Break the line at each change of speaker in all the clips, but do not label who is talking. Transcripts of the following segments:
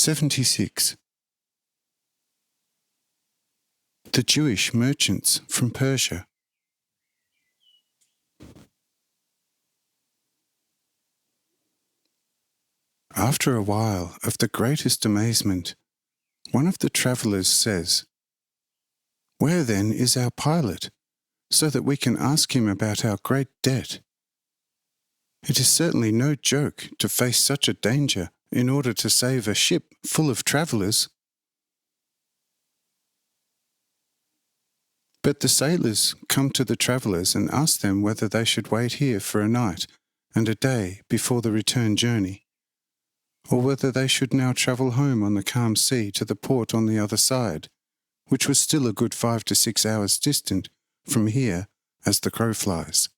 76. The Jewish merchants from Persia. After a while of the greatest amazement, one of the travellers says, "Where then is our pilot, so that we can ask him about our great debt? It is certainly no joke to face such a danger in order to save a ship full of travellers." But the sailors come to the travellers and ask them whether they should wait here for a night and a day before the return journey, or whether they should now travel home on the calm sea to the port on the other side, which was still a good 5 to 6 hours distant from here as the crow flies.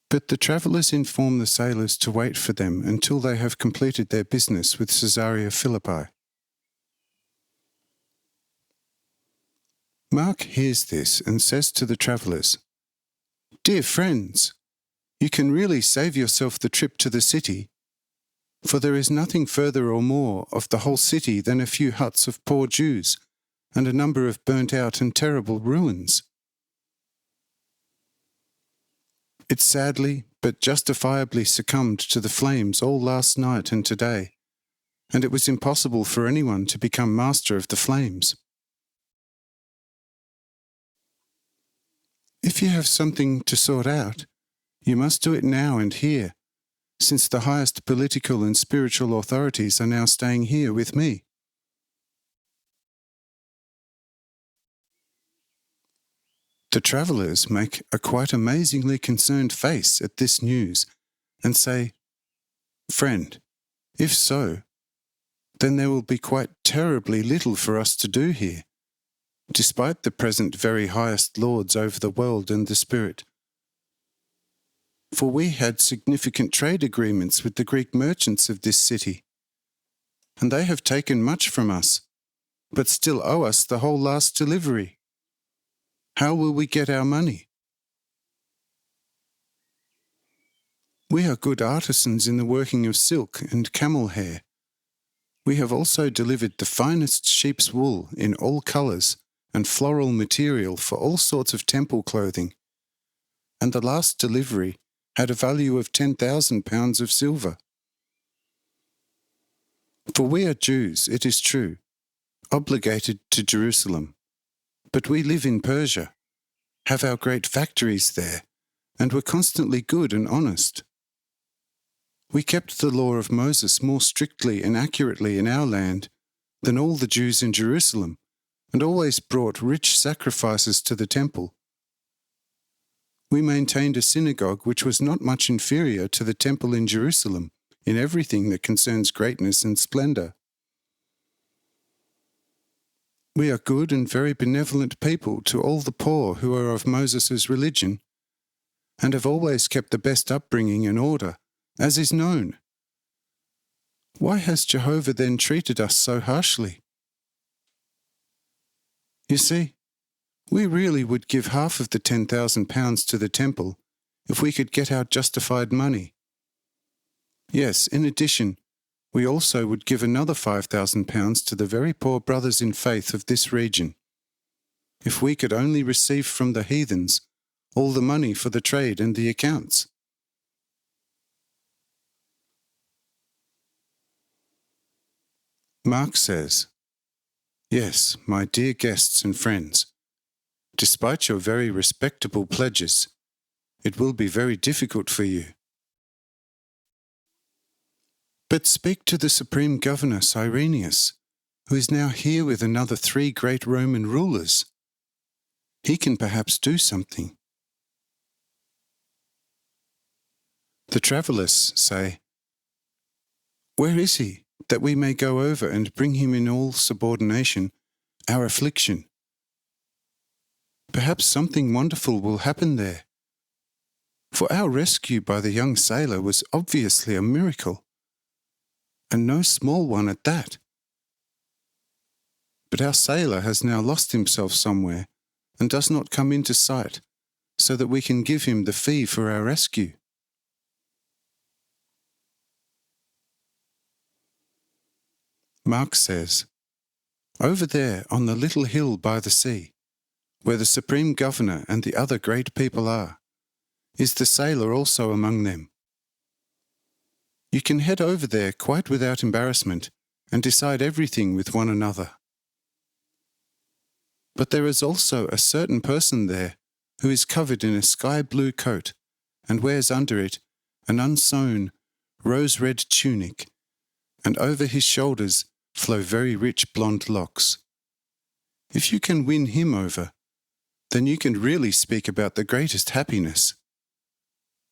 But the travellers inform the sailors to wait for them until they have completed their business with Caesarea Philippi. Mark hears this and says to the travellers, "Dear friends, you can really save yourself the trip to the city, for there is nothing further or more of the whole city than a few huts of poor Jews and a number of burnt out and terrible ruins. It sadly but justifiably succumbed to the flames all last night and today, and it was impossible for anyone to become master of the flames. If you have something to sort out, you must do it now and here, since the highest political and spiritual authorities are now staying here with me." The travellers make a quite amazingly concerned face at this news and say, "Friend, if so, then there will be quite terribly little for us to do here, despite the present very highest lords over the world and the spirit. For we had significant trade agreements with the Greek merchants of this city, and they have taken much from us, but still owe us the whole last delivery. How will we get our money? We are good artisans in the working of silk and camel hair. We have also delivered the finest sheep's wool in all colours and floral material for all sorts of temple clothing, and the last delivery had a value of 10,000 pounds of silver. For we are Jews, it is true, obligated to Jerusalem, but we live in Persia, have our great factories there, and were constantly good and honest. We kept the law of Moses more strictly and accurately in our land than all the Jews in Jerusalem, and always brought rich sacrifices to the temple. We maintained a synagogue which was not much inferior to the temple in Jerusalem in everything that concerns greatness and splendour. We are good and very benevolent people to all the poor who are of Moses' religion, and have always kept the best upbringing and order, as is known. Why has Jehovah then treated us so harshly? You see, we really would give half of the 10,000 pounds to the temple if we could get our justified money. Yes, in addition, we also would give another 5,000 pounds to the very poor brothers in faith of this region, if we could only receive from the heathens all the money for the trade and the accounts." Mark says, "Yes, my dear guests and friends, despite your very respectable pledges, it will be very difficult for you. But speak to the Supreme Governor Cyrenius, who is now here with another 3 great Roman rulers. He can perhaps do something." The travellers say, "Where is he, that we may go over and bring him in all subordination our affliction? Perhaps something wonderful will happen there. For our rescue by the young sailor was obviously a miracle, and no small one at that. But our sailor has now lost himself somewhere and does not come into sight, so that we can give him the fee for our rescue." Mark says, "Over there on the little hill by the sea, where the supreme governor and the other great people are, is the sailor also among them. You can head over there quite without embarrassment and decide everything with one another. But there is also a certain person there who is covered in a sky-blue coat and wears under it an unsewn, rose-red tunic, and over his shoulders flow very rich blonde locks. If you can win him over, then you can really speak about the greatest happiness.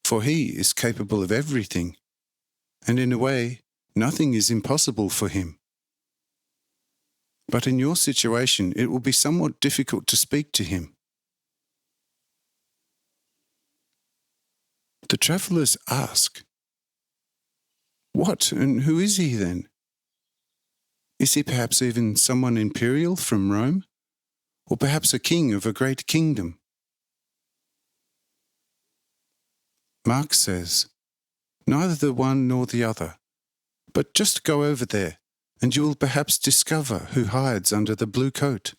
For he is capable of everything, and in a way, nothing is impossible for him. But in your situation, it will be somewhat difficult to speak to him." The travellers ask, "What and who is he then? Is he perhaps even someone imperial from Rome, or perhaps a king of a great kingdom?" Mark says, "Neither the one nor the other, but just go over there, and you will perhaps discover who hides under the blue coat."